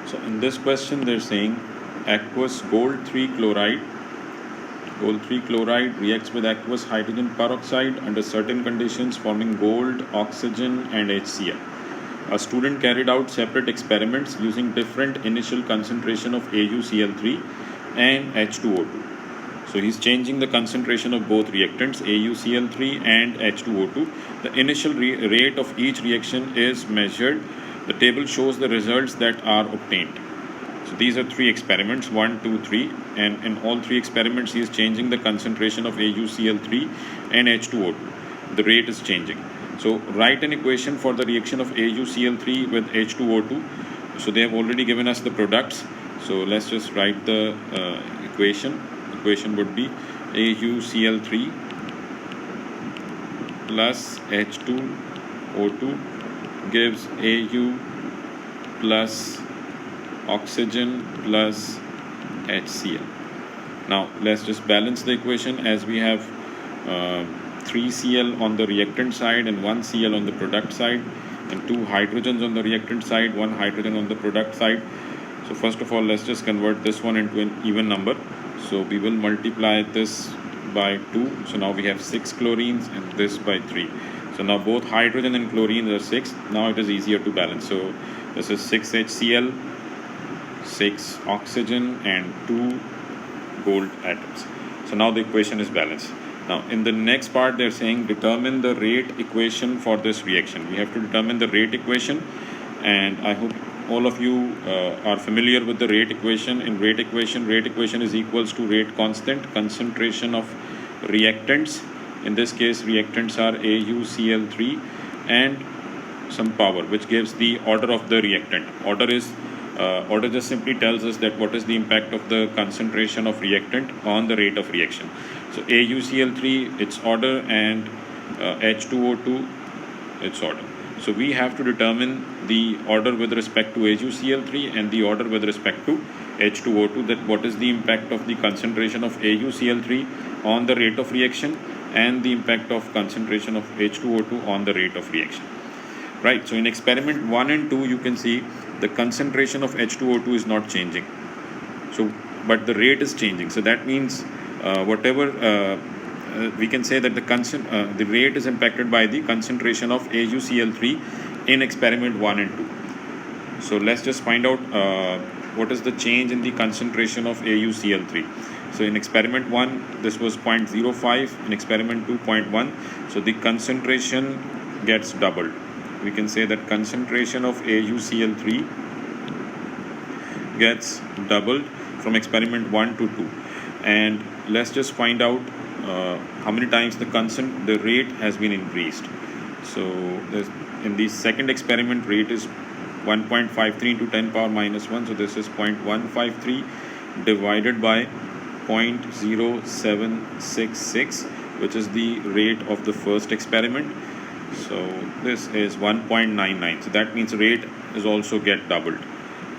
So in this question they're saying aqueous gold 3 chloride reacts with aqueous hydrogen peroxide under certain conditions forming gold, oxygen and HCl. A student carried out separate experiments using different initial concentration of AuCl3 and H2O2. So he's changing the concentration of both reactants, AuCl3 and H2O2. The initial rate of each reaction is measured. The table shows the results that are obtained. So these are 3 experiments, 1, 2, 3, and in all 3 experiments he is changing the concentration of AuCl3 and H2O2. The rate is changing. So write an equation for the reaction of AuCl3 with H2O2. So they have already given us the products. So let's just write the equation. Equation would be AuCl3 plus H2O2 gives Au plus oxygen plus HCl. Now let's just balance the equation, as we have 3 Cl on the reactant side and 1 Cl on the product side, and 2 hydrogens on the reactant side, 1 hydrogen on the product side. So first of all, let's just convert this one into an even number. So we will multiply this by 2. So now we have 6 chlorines and this by 3. So now both hydrogen and chlorine are 6. Now it is easier to balance. So this is 6 HCl, 6 oxygen and 2 gold atoms. So now the equation is balanced. Now in the next part they're saying determine the rate equation for this reaction. We have to determine the rate equation, and I hope all of you are familiar with the rate equation. In rate equation is equals to rate constant, concentration of reactants. In this case reactants are AuCl3 and some power, which gives the order of the reactant. Order just simply tells us that what is the impact of the concentration of reactant on the rate of reaction. So AuCl3 its order and H2O2 its order. So we have to determine the order with respect to AuCl3 and the order with respect to H2O2, that what is the impact of the concentration of AuCl3 on the rate of reaction and the impact of concentration of H2O2 on the rate of reaction. Right, so in experiment 1 and 2 you can see the concentration of H2O2 is not changing. So but the rate is changing. So that means we can say that the rate is impacted by the concentration of AuCl3 in experiment 1 and 2. So let's just find out what is the change in the concentration of AuCl3. So in experiment 1 this was 0.05, in experiment 2 0.1. So the concentration gets doubled. We can say that concentration of AuCl3 gets doubled from experiment 1 to 2. And let's just find out how many times the rate has been increased. So in the second experiment rate is 1.53 into 10 power minus 1. So this is 0.153 divided by 0.0766, which is the rate of the first experiment. So this is 1.99. So that means rate is also get doubled.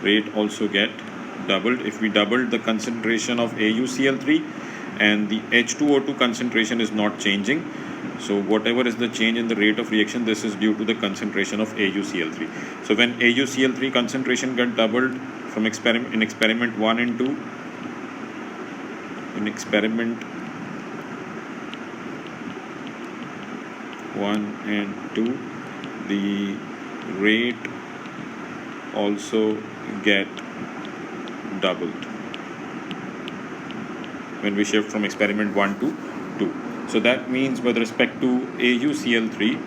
If we doubled the concentration of AuCl3 and the H2O2 concentration is not changing, so whatever is the change in the rate of reaction, this is due to the concentration of AuCl3. So when AuCl3 concentration got doubled from in experiment 1 and 2, in experiment 1 and 2, the rate also get doubled when we shift from experiment 1 to 2. So that means with respect to AuCl3,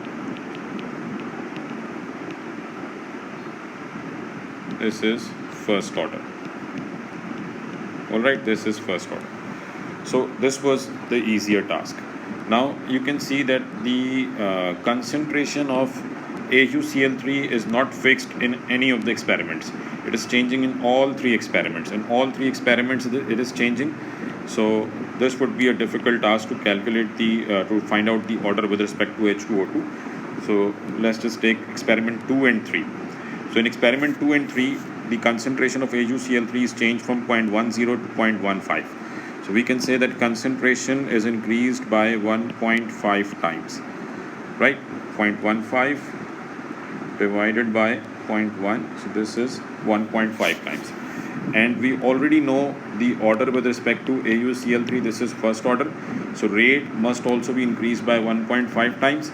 this is first order. Alright, this is first order. So this was the easier task. Now you can see that the concentration of AuCl3 is not fixed in any of the experiments. It is changing in all 3 experiments. In all 3 experiments it is changing. So this would be a difficult task to calculate to find out the order with respect to H2O2. So let's just take experiment 2 and 3. So in experiment 2 and 3, the concentration of AuCl3 is changed from 0.10 to 0.15. So we can say that concentration is increased by 1.5 times, right? 0.15 divided by 0.1. So this is 1.5 times. And we already know the order with respect to AuCl3. This is first order, so rate must also be increased by 1.5 times.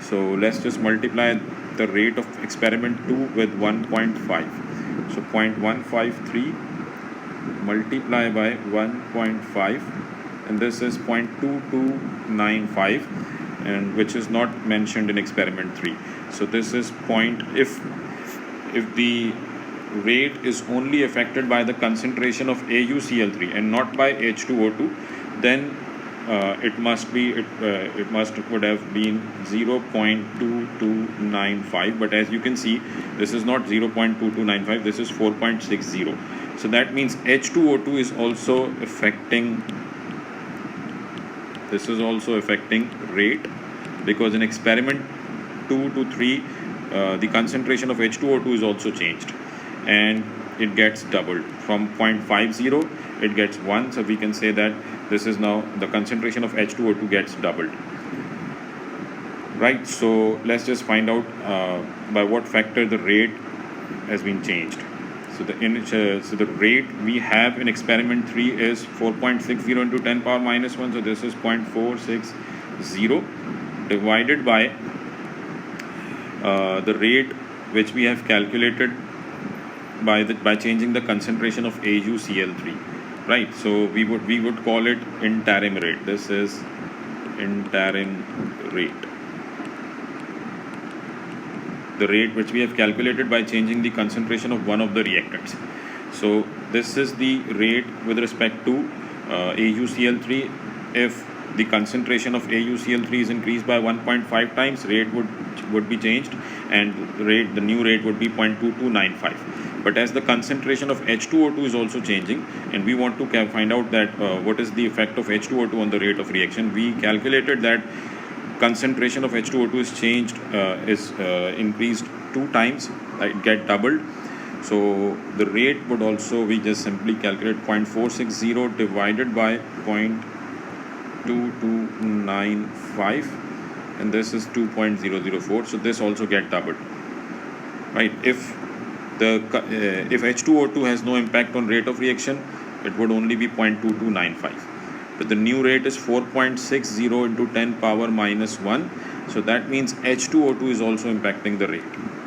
So let's just multiply the rate of experiment 2 with 1.5. So 0.153 multiply by 1.5, and this is 0.2295, and which is not mentioned in experiment 3. So this is if the rate is only affected by the concentration of AuCl3 and not by H2O2, then it must would have been 0.2295, but as you can see, this is not 0.2295, this is 4.60. So that means H2O2 is also affecting, this is also affecting rate, because in experiment 2 to 3 the concentration of H2O2 is also changed and it gets doubled. From 0.50 it gets 1, so we can say that this is now the concentration of H2O2 gets doubled, right? So let's just find out by what factor the rate has been changed. So the rate we have in experiment 3 is 4.60 into 10 power minus 1, so this is 0.460 divided by the rate which we have calculated by changing the concentration of AuCl3, right? So we would call it interim rate. This is interim rate, the rate which we have calculated by changing the concentration of one of the reactants. So this is the rate with respect to AuCl3. If the concentration of AuCl3 is increased by 1.5 times, rate would be changed, and the new rate would be 0.2295. But as the concentration of H2O2 is also changing, and we want to find out that what is the effect of H2O2 on the rate of reaction, we calculated that concentration of H2O2 is changed, increased 2 times, it get doubled. So the rate would also, we just simply calculate 0.460 divided by 0.2295, and this is 2.004. So this also get doubled, right? If H2O2 has no impact on rate of reaction, it would only be 0.2295. But the new rate is 4.60 into 10 power minus 1. So that means H2O2 is also impacting the rate,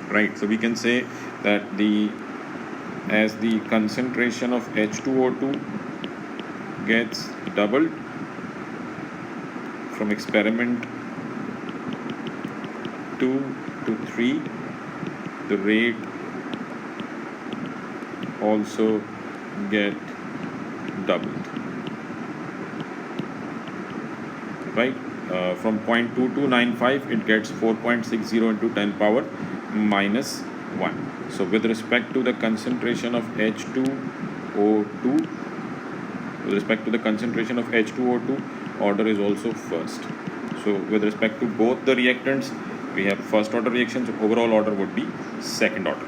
right? So we can say that as the concentration of H2O2 gets doubled from experiment 2 to 3, the rate also get doubled, right? From 0.2295 it gets 4.60 into 10 power minus 1. So with respect to the concentration of H2O2, order is also first. So with respect to both the reactants, we have first order reactions, overall order would be second order.